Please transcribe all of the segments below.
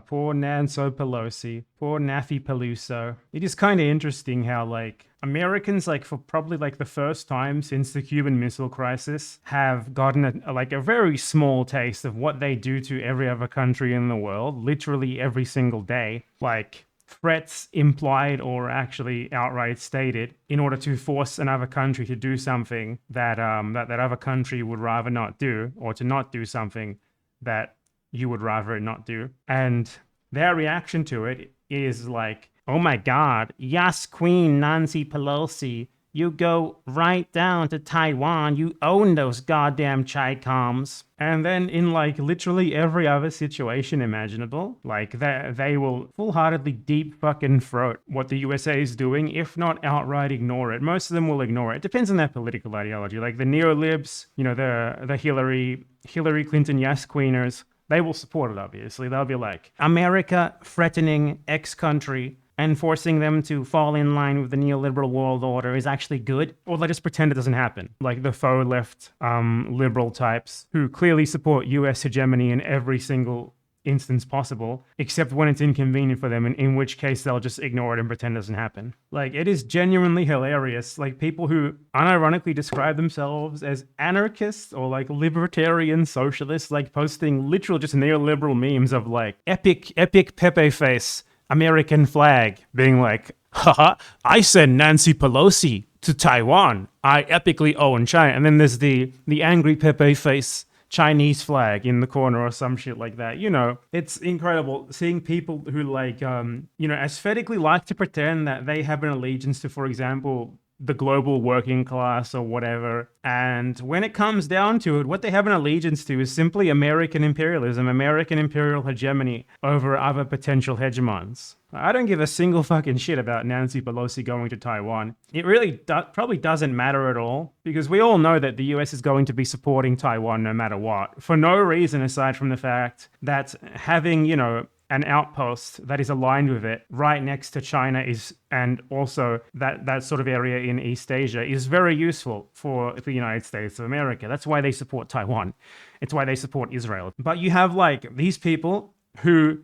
Poor Nancy Pelosi. Poor Naffy Peluso. It is kind of interesting how, like, Americans, like, for probably, like, the first time since the Cuban Missile Crisis, have gotten, a very small taste of what they do to every other country in the world, literally every single day. Like, threats implied or actually outright stated in order to force another country to do something that that other country would rather not do, or to not do something that you would rather it not do. And their reaction to it is like, oh my God, yes, Queen Nancy Pelosi, you go right down to Taiwan, you own those goddamn Chi-coms. And then in like literally every other situation imaginable, like they will full-heartedly deep fucking throat what the USA is doing, if not outright ignore it. Most of them will ignore it. It depends on their political ideology. Like the neolibs, you know, the Hillary Clinton yes queeners, they will support it, obviously. They'll be like, America threatening X country and forcing them to fall in line with the neoliberal world order is actually good, or they just pretend it doesn't happen. Like the faux left liberal types who clearly support US hegemony in every single instance possible, except when it's inconvenient for them, in which case they'll just ignore it and pretend it doesn't happen. Like, it is genuinely hilarious. Like, people who unironically describe themselves as anarchists or like libertarian socialists, like posting literal just neoliberal memes of like epic Pepe face American flag, being like, haha, I send Nancy Pelosi to Taiwan. I epically own China. And then there's the angry Pepe face Chinese flag in the corner or some shit like that. You know, it's incredible seeing people who like, you know, aesthetically like to pretend that they have an allegiance to, for example, the global working class or whatever. And when it comes down to it, what they have an allegiance to is simply American imperialism, American imperial hegemony over other potential hegemons. I don't give a single fucking shit about Nancy Pelosi going to Taiwan. It really probably doesn't matter at all, because we all know that the US is going to be supporting Taiwan no matter what, for no reason aside from the fact that having, you know, an outpost that is aligned with it right next to China is, and also that sort of area in East Asia is very useful for the United States of America. That's why they support Taiwan. It's why they support Israel. But you have like these people who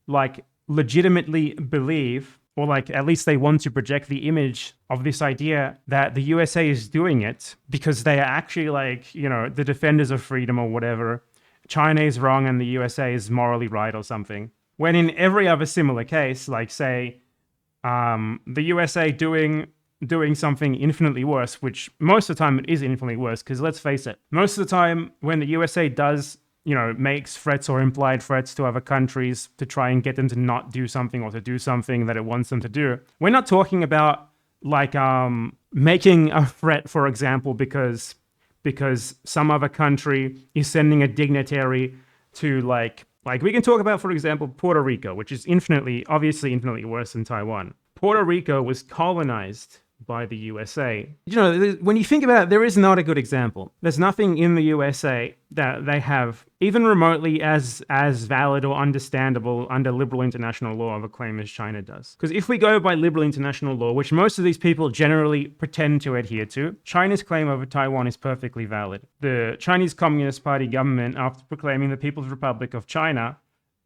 like legitimately believe, or like at least they want to project the image of this idea that the USA is doing it because they are actually like, you know, the defenders of freedom or whatever. China is wrong and the USA is morally right or something. When in every other similar case, like say, the USA doing something infinitely worse, which most of the time it is infinitely worse, because let's face it, most of the time when the USA does, you know, makes threats or implied threats to other countries to try and get them to not do something or to do something that it wants them to do, we're not talking about like making a threat, for example, because some other country is sending a dignitary to like we can talk about, for example, Puerto Rico, which is obviously infinitely worse than Taiwan. Puerto Rico was colonized by the USA. You know, when you think about it, there is not a good example. There's nothing in the USA that they have even remotely as valid or understandable under liberal international law of a claim as China does. Because if we go by liberal international law, which most of these people generally pretend to adhere to, China's claim over Taiwan is perfectly valid. The Chinese Communist Party government, after proclaiming the People's Republic of China,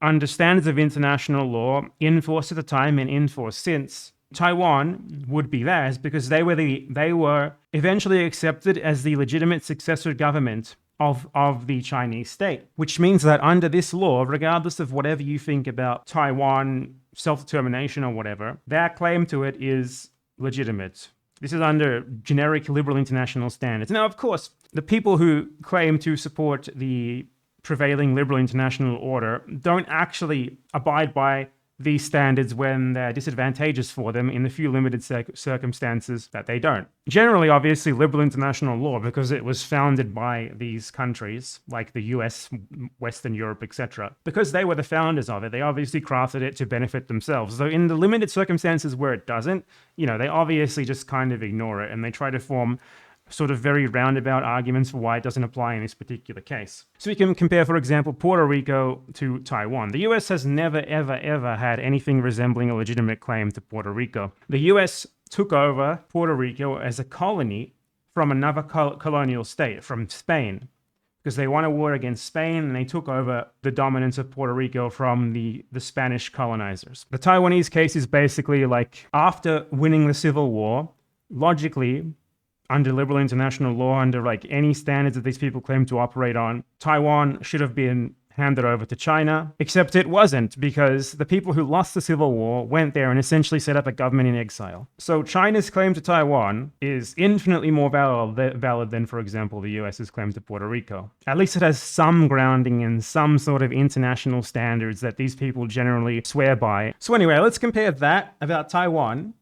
under standards of international law, in force at the time and in force since, Taiwan would be theirs because they were eventually accepted as the legitimate successor government of the Chinese state, which means that under this law, regardless of whatever you think about Taiwan self-determination or whatever, their claim to it is legitimate. This is under generic liberal international standards. Now, of course, the people who claim to support the prevailing liberal international order don't actually abide by these standards when they're disadvantageous for them in the few limited circumstances that they don't. Generally, obviously, liberal international law, because it was founded by these countries, like the US, Western Europe, etc., because they were the founders of it, they obviously crafted it to benefit themselves. So in the limited circumstances where it doesn't, you know, they obviously just kind of ignore it, and they try to form sort of very roundabout arguments for why it doesn't apply in this particular case. So we can compare, for example, Puerto Rico to Taiwan. The US has never, ever, ever had anything resembling a legitimate claim to Puerto Rico. The US took over Puerto Rico as a colony from another colonial state, from Spain, because they won a war against Spain and they took over the dominance of Puerto Rico from the Spanish colonizers. The Taiwanese case is basically like after winning the Civil War, logically, under liberal international law, under like any standards that these people claim to operate on, Taiwan should have been handed over to China, except it wasn't, because the people who lost the Civil War went there and essentially set up a government in exile. So China's claim to Taiwan is infinitely more valid than, for example, the US's claim to Puerto Rico. At least it has some grounding in some sort of international standards that these people generally swear by. So anyway, let's compare that about Taiwan,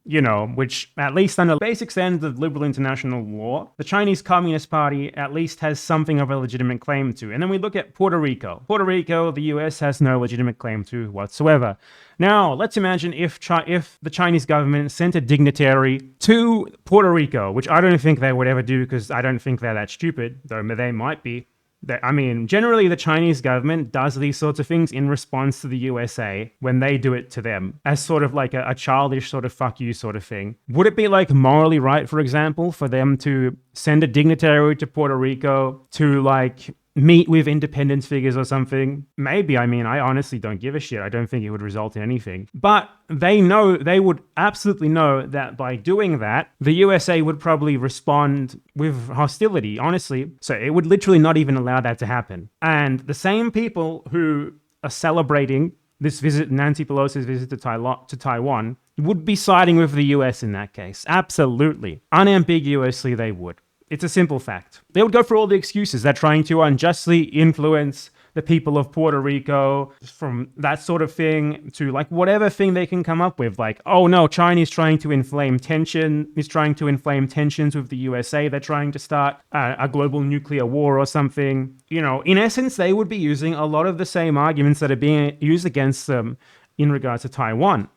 which at least under basic standards of liberal international law, the Chinese Communist Party at least has something of a legitimate claim to. And then we look at Puerto Rico. Puerto Rico, the US has no legitimate claim to whatsoever. Now, let's imagine if the Chinese government sent a dignitary to Puerto Rico, which I don't think they would ever do because I don't think they're that stupid, though they might be. Generally the Chinese government does these sorts of things in response to the USA when they do it to them, as sort of like a childish sort of fuck you sort of thing. Would it be like morally right, for example, for them to send a dignitary to Puerto Rico to like meet with independence figures or something? Maybe. I honestly don't give a shit. I don't think it would result in anything. But they would absolutely know that by doing that, the USA would probably respond with hostility, honestly. So it would literally not even allow that to happen. And the same people who are celebrating this visit, Nancy Pelosi's visit to Taiwan, would be siding with the US in that case. Absolutely. Unambiguously, they would. It's a simple fact. They would go for all the excuses. They're trying to unjustly influence the people of Puerto Rico, from that sort of thing to like whatever thing they can come up with. Like, oh no, China's trying to inflame tensions with the USA. They're trying to start a global nuclear war or something. In essence, they would be using a lot of the same arguments that are being used against them in regards to Taiwan.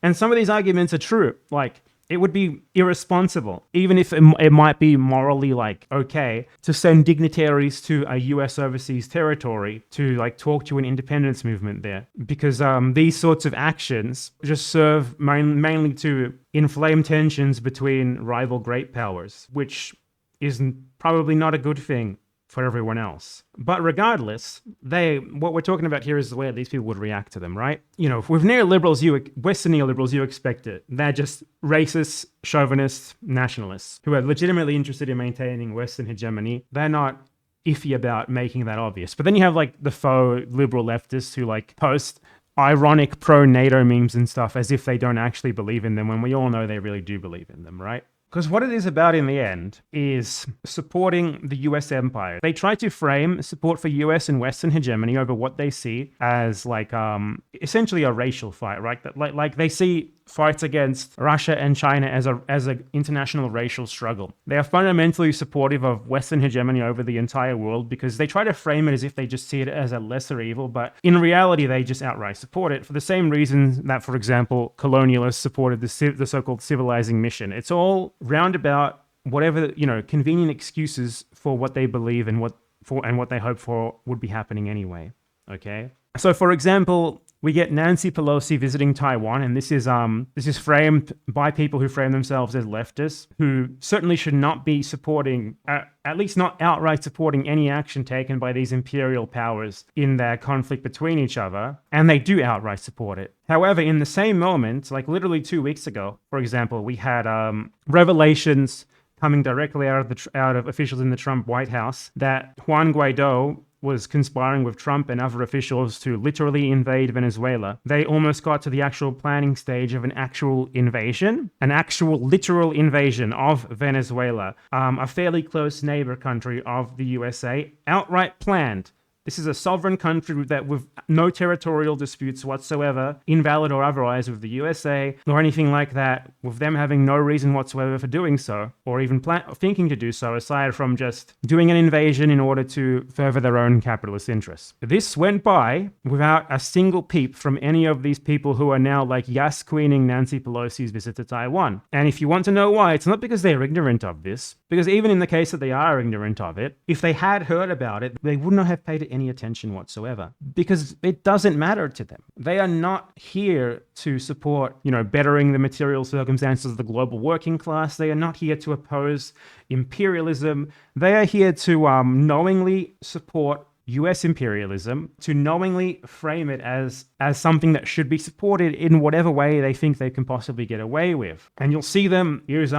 And some of these arguments are true. Like, it would be irresponsible, even if it might be morally like okay to send dignitaries to a US overseas territory to like talk to an independence movement there, because these sorts of actions just serve mainly to inflame tensions between rival great powers, which is probably not a good thing for everyone else. But regardless, what we're talking about here is the way these people would react to them, right? With neoliberals, Western neoliberals, you expect it. They're just racist, chauvinist nationalists who are legitimately interested in maintaining Western hegemony. They're not iffy about making that obvious. But then you have like the faux liberal leftists who like post ironic pro-NATO memes and stuff as if they don't actually believe in them, when we all know they really do believe in them, right? Because what it is about in the end is supporting the US empire. They try to frame support for US and Western hegemony over what they see as like essentially a racial fight, right? That like they see fights against Russia and China as a international racial struggle. They are fundamentally supportive of Western hegemony over the entire world because they try to frame it as if they just see it as a lesser evil, but in reality they just outright support it for the same reasons that, for example, colonialists supported the so-called civilizing mission. It's all roundabout whatever, convenient excuses for what they believe and what they hope for would be happening anyway. Okay? So for example, we get Nancy Pelosi visiting Taiwan, and this is framed by people who frame themselves as leftists, who certainly should not be supporting, at least not outright supporting, any action taken by these imperial powers in their conflict between each other, and they do outright support it. However, in the same moment, like literally 2 weeks ago, for example, we had revelations coming directly out of officials in the Trump White House that Juan Guaido was conspiring with Trump and other officials to literally invade Venezuela. They almost got to the actual planning stage of an actual literal invasion of Venezuela, a fairly close neighbor country of the USA, outright planned. This is a sovereign country with no territorial disputes whatsoever, invalid or otherwise, with the USA, or anything like that, with them having no reason whatsoever for doing so, or even thinking to do so, aside from just doing an invasion in order to further their own capitalist interests. This went by without a single peep from any of these people who are now like yas-queening Nancy Pelosi's visit to Taiwan. And if you want to know why, it's not because they're ignorant of this, because even in the case that they are ignorant of it, if they had heard about it, they would not have paid any any attention whatsoever because it doesn't matter to them. They are not here to support, bettering the material circumstances of the global working class. They are not here to oppose imperialism. They are here to knowingly support US imperialism, to knowingly frame it as something that should be supported in whatever way they think they can possibly get away with. And you'll see them use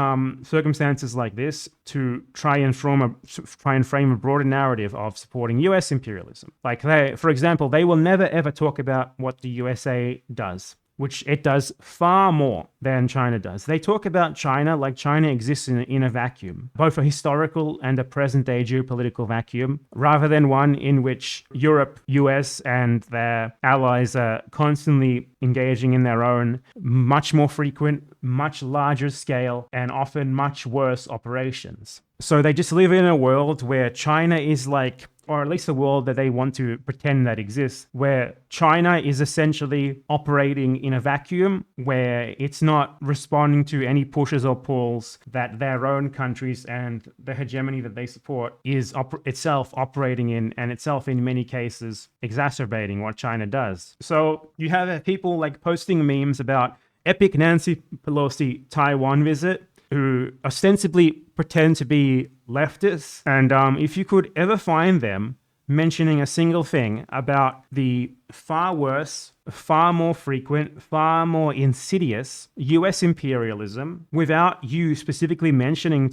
circumstances like this to try and frame a broader narrative of supporting US imperialism. Like for example, they will never ever talk about what the USA does, which it does far more than China does. They talk about China like China exists in a vacuum, both a historical and a present-day geopolitical vacuum, rather than one in which Europe, US, and their allies are constantly engaging in their own, much more frequent, much larger scale, and often much worse operations. So they just live in a world where China is like, or at least a world that they want to pretend that exists, where China is essentially operating in a vacuum, where it's not responding to any pushes or pulls that their own countries and the hegemony that they support is itself operating in, and itself in many cases exacerbating what China does. So you have people like posting memes about epic Nancy Pelosi Taiwan visit, who ostensibly pretend to be leftists. And if you could ever find them mentioning a single thing about the far worse, far more frequent, far more insidious US imperialism without you specifically mentioning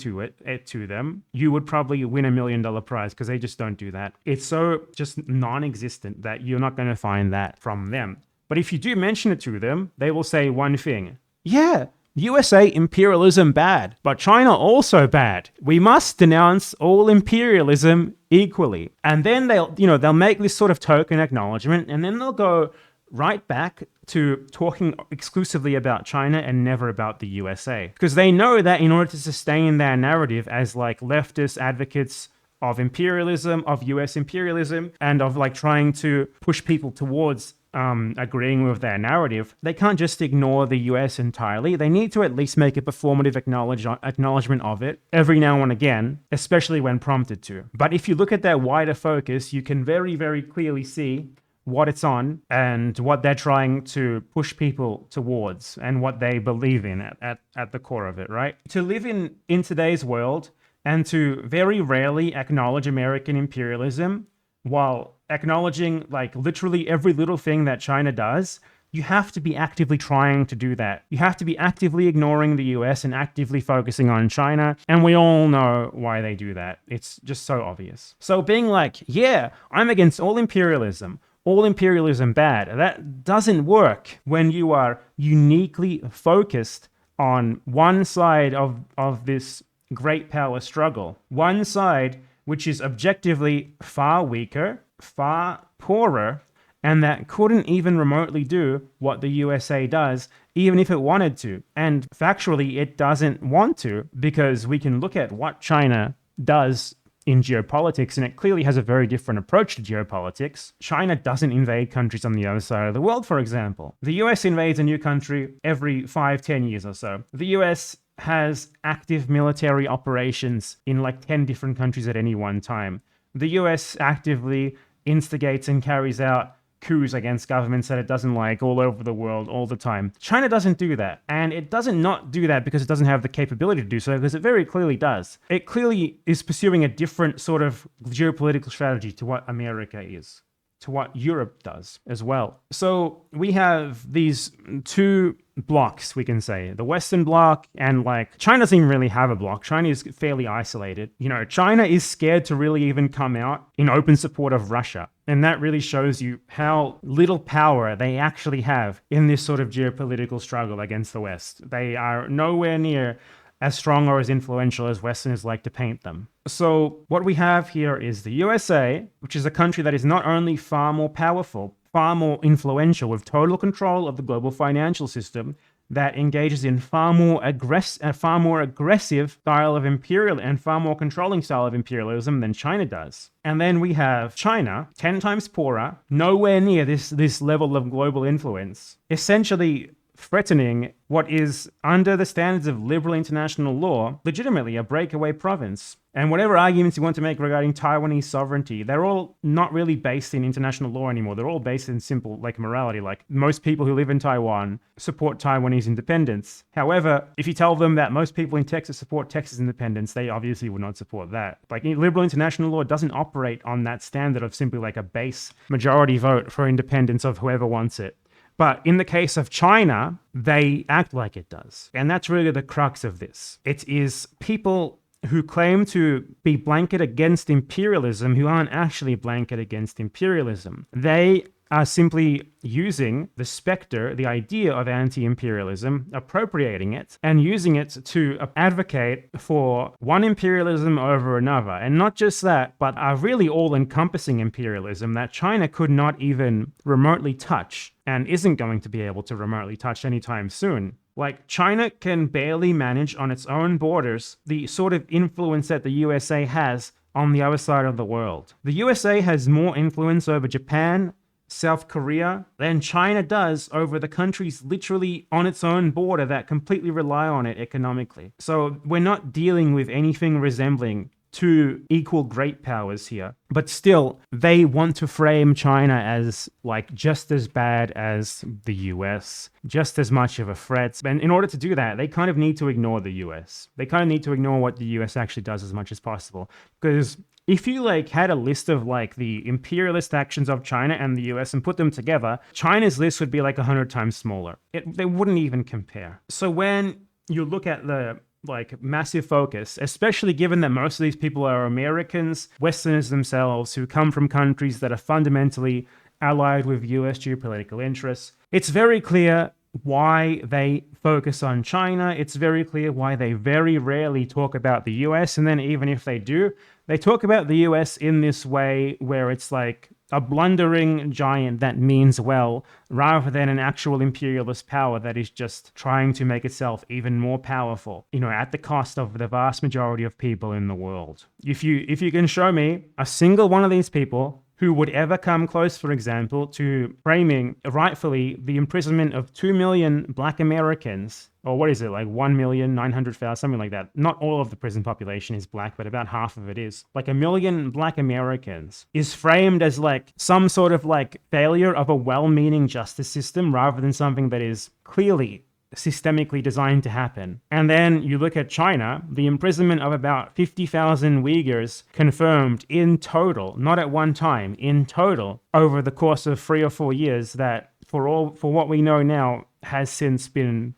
it to them, you would probably win $1 million prize, because they just don't do that. It's so just non-existent that you're not going to find that from them. But if you do mention it to them, they will say one thing. Yeah, USA imperialism bad, but China also bad. We must denounce all imperialism equally. And then they'll make this sort of token acknowledgement, and then they'll go right back to talking exclusively about China and never about the USA. Because they know that in order to sustain their narrative as like leftist advocates of imperialism, of US imperialism, and of like trying to push people towards agreeing with their narrative, they can't just ignore the US entirely. They need to at least make a performative acknowledgement of it every now and again, especially when prompted to. But if you look at their wider focus, you can very, very clearly see what it's on and what they're trying to push people towards and what they believe in at the core of it, right? To live in today's world and to very rarely acknowledge American imperialism while acknowledging like literally every little thing that China does, you have to be actively trying to do that. You have to be actively ignoring the US and actively focusing on China. And we all know why they do that. It's just so obvious. So being like, yeah, I'm against all imperialism bad, that doesn't work when you are uniquely focused on one side of this great power struggle. One side which is objectively far weaker, far poorer, and that couldn't even remotely do what the USA does, even if it wanted to. And factually, it doesn't want to, because we can look at what China does in geopolitics, and it clearly has a very different approach to geopolitics. China doesn't invade countries on the other side of the world, for example. The US invades a new country every 5-10 years or so. The US has active military operations in like 10 different countries at any one time. The US actively instigates and carries out coups against governments that it doesn't like all over the world all the time. China doesn't do that. And it doesn't not do that because it doesn't have the capability to do so, because it very clearly does. It clearly is pursuing a different sort of geopolitical strategy to what America is, to what Europe does as well. So we have these two blocks, we can say. The Western bloc, and like China doesn't even really have a bloc. China is fairly isolated. China is scared to really even come out in open support of Russia. And that really shows you how little power they actually have in this sort of geopolitical struggle against the West. They are nowhere near as strong or as influential as Westerners like to paint them. So what we have here is the USA, which is a country that is not only far more powerful, far more influential, with total control of the global financial system, that engages in far more aggressive style of imperial and far more controlling style of imperialism than China does. And then we have China, 10 times poorer, nowhere near this level of global influence, essentially threatening what is, under the standards of liberal international law, legitimately a breakaway province. And whatever arguments you want to make regarding Taiwanese sovereignty, they're all not really based in international law anymore. They're all based in simple, like, morality. Like, most people who live in Taiwan support Taiwanese independence. However, if you tell them that most people in Texas support Texas independence, they obviously would not support that. Like, liberal international law doesn't operate on that standard of simply like a base majority vote for independence of whoever wants it. But in the case of China, they act like it does. And that's really the crux of this. It is people who claim to be blanket against imperialism who aren't actually blanket against imperialism. They are simply using the specter, the idea of anti-imperialism, appropriating it, and using it to advocate for one imperialism over another. And not just that, but a really all-encompassing imperialism that China could not even remotely touch, and isn't going to be able to remotely touch anytime soon. Like, China can barely manage on its own borders the sort of influence that the USA has on the other side of the world. The USA has more influence over Japan, South Korea, than China does over the countries literally on its own border that completely rely on it economically. So we're not dealing with anything resembling two equal great powers here. But still, they want to frame China as like just as bad as the US, just as much of a threat. And in order to do that, they kind of need to ignore the US. They kind of need to ignore what the US actually does as much as possible. Because if you like had a list of like the imperialist actions of China and the US and put them together, China's list would be like 100 times smaller. They wouldn't even compare. So when you look at the like massive focus, especially given that most of these people are Americans, Westerners themselves, who come from countries that are fundamentally allied with US geopolitical interests, it's very clear why they focus on China. It's very clear why they very rarely talk about the US. And then even if they do, they talk about the US in this way where it's like a blundering giant that means well, rather than an actual imperialist power that is just trying to make itself even more powerful, at the cost of the vast majority of people in the world. If you can show me a single one of these people who would ever come close, for example, to framing rightfully the imprisonment of 2 million Black Americans, or what is it, like 1,900,000, something like that. Not all of the prison population is Black, but about half of it is. Like 1 million Black Americans is framed as like some sort of like failure of a well-meaning justice system rather than something that is clearly systemically designed to happen. And then you look at China, the imprisonment of about 50,000 Uyghurs confirmed in total, not at one time, in total, over the course of 3 or 4 years, that for what we know now has since been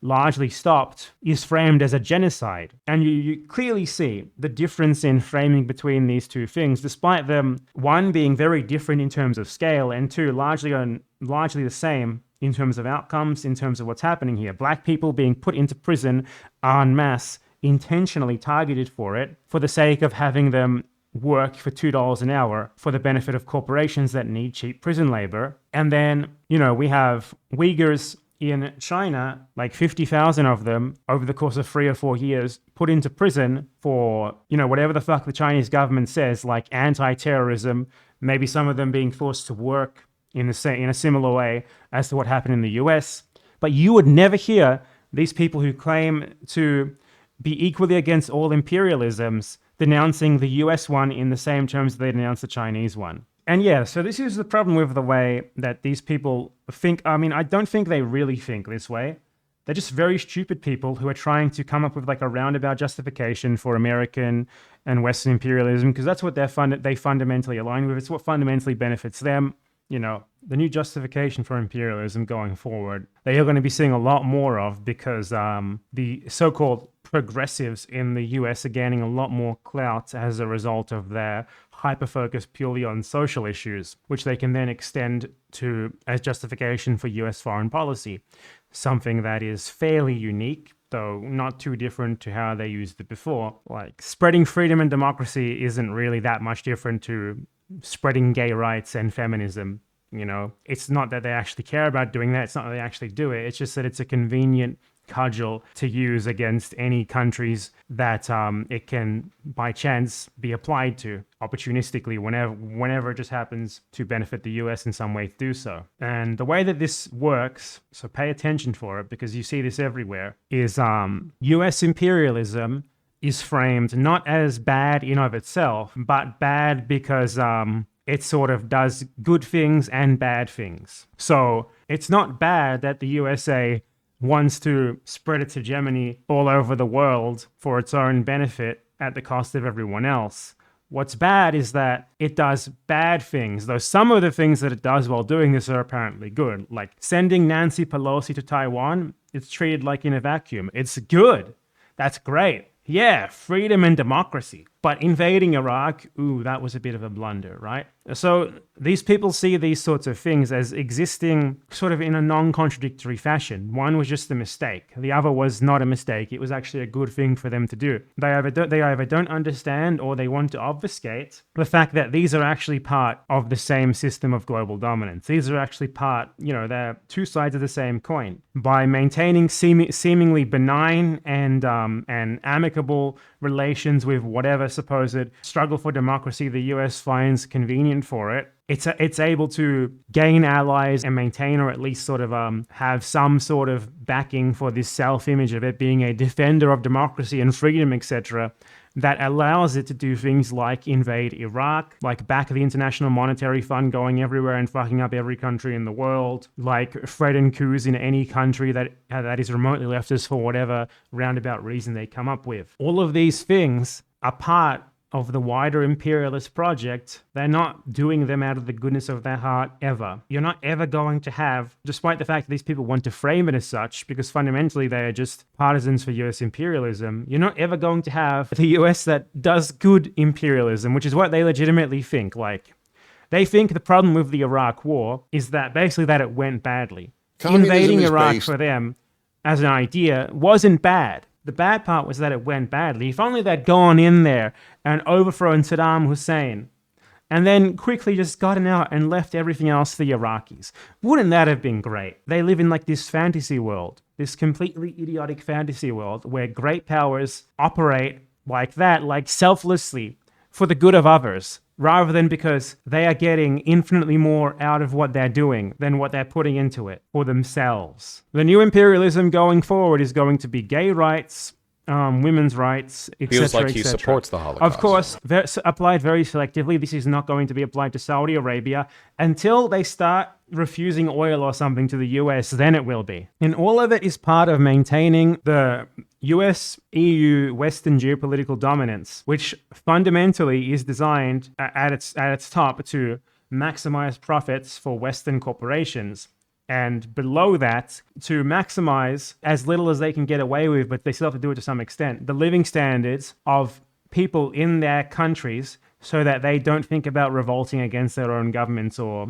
largely stopped, is framed as a genocide. And you clearly see the difference in framing between these two things, despite them, one, being very different in terms of scale, and two, largely the same in terms of outcomes, in terms of what's happening here. Black people being put into prison en masse, intentionally targeted for it, for the sake of having them work for $2 an hour for the benefit of corporations that need cheap prison labor. And then, we have Uyghurs in China, like 50,000 of them over the course of 3 or 4 years, put into prison for, whatever the fuck the Chinese government says, like anti-terrorism, maybe some of them being forced to work in a similar way as to what happened in the US. But you would never hear these people who claim to be equally against all imperialisms denouncing the US one in the same terms that they denounce the Chinese one. And yeah, so this is the problem with the way that these people think. I mean, I don't think they really think this way. They're just very stupid people who are trying to come up with like a roundabout justification for American and Western imperialism, because that's what they fundamentally align with. It's what fundamentally benefits them. The new justification for imperialism going forward, they are going to be seeing a lot more of, because the so-called progressives in the US are gaining a lot more clout as a result of their hyper-focus purely on social issues, which they can then extend to as justification for US foreign policy. Something that is fairly unique, though not too different to how they used it before. Like, spreading freedom and democracy isn't really that much different to spreading gay rights and feminism. It's not that they actually care about doing that. It's not that they actually do it. It's just that it's a convenient cudgel to use against any countries that it can by chance be applied to opportunistically whenever it just happens to benefit the US in some way to do so. And the way that this works, so pay attention for it because you see this everywhere, is US imperialism is framed not as bad in of itself, but bad because it sort of does good things and bad things. So it's not bad that the USA wants to spread its hegemony all over the world for its own benefit at the cost of everyone else. What's bad is that it does bad things, though some of the things that it does while doing this are apparently good. Like sending Nancy Pelosi to Taiwan, it's treated like in a vacuum. It's good. That's great. Yeah, freedom and democracy. But invading Iraq, ooh, that was a bit of a blunder, right? So these people see these sorts of things as existing sort of in a non-contradictory fashion. One was just a mistake. The other was not a mistake. It was actually a good thing for them to do. They either don't understand or they want to obfuscate the fact that these are actually part of the same system of global dominance. These are actually part, they're two sides of the same coin. By maintaining seemingly benign and amicable relations with whatever supposed struggle for democracy the US finds convenient for it, it's able to gain allies and maintain or at least sort of have some sort of backing for this self-image of it being a defender of democracy and freedom, etc., that allows it to do things like invade Iraq, like back the International Monetary Fund going everywhere and fucking up every country in the world, like threaten coups in any country that is remotely leftist for whatever roundabout reason they come up with. All of these things are part of the wider imperialist project. They're not doing them out of the goodness of their heart ever. You're not ever going to have, despite the fact that these people want to frame it as such, because fundamentally they are just partisans for US imperialism, you're not ever going to have the US that does good imperialism, which is what they legitimately think. Like, they think the problem with the Iraq war is that basically that it went badly. Invading Iraq for them as an idea wasn't bad. The bad part was that it went badly. If only they'd gone in there and overthrown Saddam Hussein and then quickly just gotten out and left everything else to the Iraqis. Wouldn't that have been great? They live in like this fantasy world, this completely idiotic fantasy world where great powers operate like that, like selflessly for the good of others, rather than because they are getting infinitely more out of what they're doing than what they're putting into it for themselves. The new imperialism going forward is going to be gay rights, women's rights, etc. Feels like he supports the Holocaust. Of course, applied very selectively. This is not going to be applied to Saudi Arabia until they start refusing oil or something to the US, then it will be. And all of it is part of maintaining the US, EU, Western geopolitical dominance, which fundamentally is designed at its top to maximize profits for Western corporations. And below that, to maximize as little as they can get away with, but they still have to do it to some extent, the living standards of people in their countries so that they don't think about revolting against their own governments or,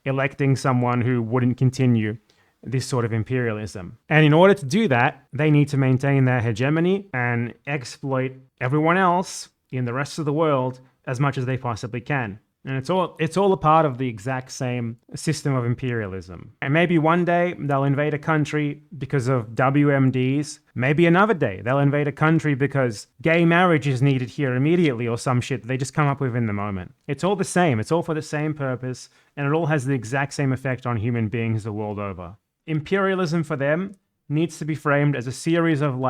electing someone who wouldn't continue this sort of imperialism. And in order to do that, they need to maintain their hegemony and exploit everyone else in the rest of the world as much as they possibly can. And it's all a part of the exact same system of imperialism. And maybe one day they'll invade a country because of WMDs. Maybe another day they'll invade a country because gay marriage is needed here immediately or some shit that they just come up with in the moment. It's all the same. It's all for the same purpose. And it all has the exact same effect on human beings the world over. Imperialism for them needs to be framed as a series of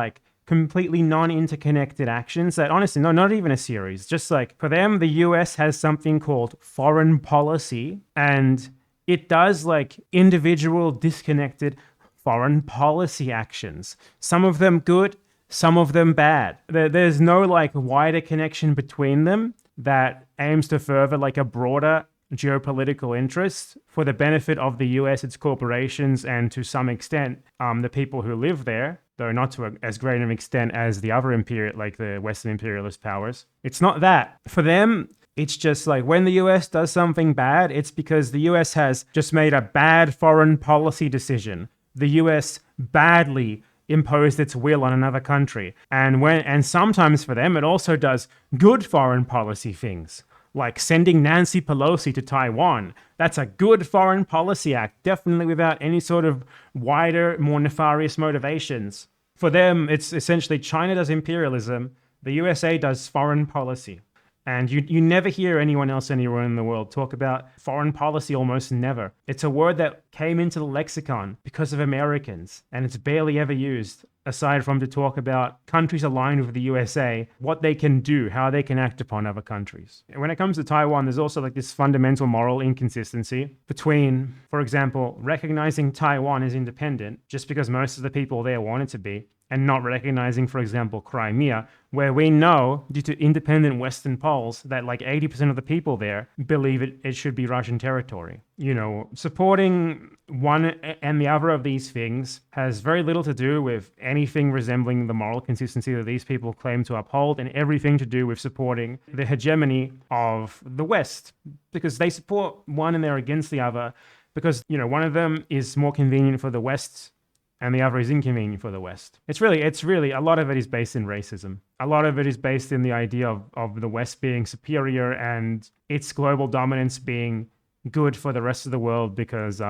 completely non-interconnected actions that honestly, no, not even a series. Just for them, the US has something called foreign policy, and it does individual disconnected foreign policy actions. Some of them good, some of them bad. There's no wider connection between them that aims to further a broader geopolitical interest for the benefit of the US, its corporations, and to some extent, the people who live there, though not to as great an extent as the other the Western imperialist powers. It's not that. For them, it's just when the US does something bad, it's because the US has just made a bad foreign policy decision. The US badly imposed its will on another country. And sometimes for them, it also does good foreign policy things. Like sending Nancy Pelosi to Taiwan. That's a good foreign policy act, definitely without any sort of wider, more nefarious motivations. For them, it's essentially China does imperialism, the USA does foreign policy. And you never hear anyone else anywhere in the world talk about foreign policy, almost never. It's a word that came into the lexicon because of Americans, and it's barely ever used, aside from to talk about countries aligned with the USA, what they can do, how they can act upon other countries. And when it comes to Taiwan, there's also like this fundamental moral inconsistency between, for example, recognizing Taiwan as independent just because most of the people there want it to be, and not recognizing, for example, Crimea, where we know, due to independent Western polls, that like 80% of the people there believe it should be Russian territory. You know, supporting one and the other of these things has very little to do with anything resembling the moral consistency that these people claim to uphold, and everything to do with supporting the hegemony of the West, because they support one and they're against the other, because, you know, one of them is more convenient for the West and the other is inconvenient for the West. It's really, a lot of it is based in racism. A lot of it is based in the idea of the West being superior and its global dominance being good for the rest of the world because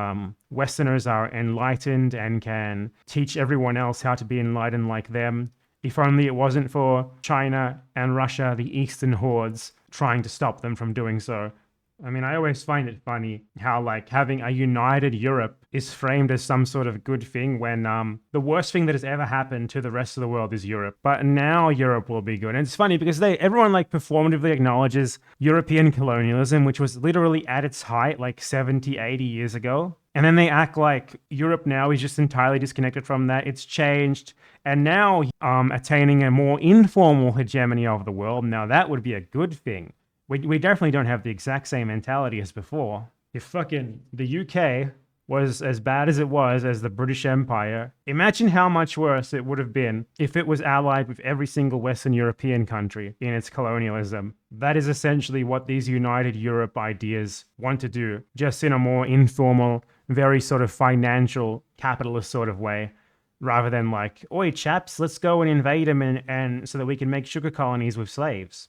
Westerners are enlightened and can teach everyone else how to be enlightened like them. If only it wasn't for China and Russia, the Eastern hordes, trying to stop them from doing so. I mean, I always find it funny how, like, having a united Europe is framed as some sort of good thing when the worst thing that has ever happened to the rest of the world is Europe. But now Europe will be good. And it's funny because everyone, like, performatively acknowledges European colonialism, which was literally at its height, like, 70, 80 years ago. And then they act like Europe now is just entirely disconnected from that. It's changed. And now attaining a more informal hegemony of the world, now that would be a good thing. We definitely don't have the exact same mentality as before. If fucking the UK was as bad as it was as the British Empire, imagine how much worse it would have been if it was allied with every single Western European country in its colonialism. That is essentially what these United Europe ideas want to do, just in a more informal, very sort of financial, capitalist sort of way, rather than like, oi chaps, let's go and invade them and so that we can make sugar colonies with slaves.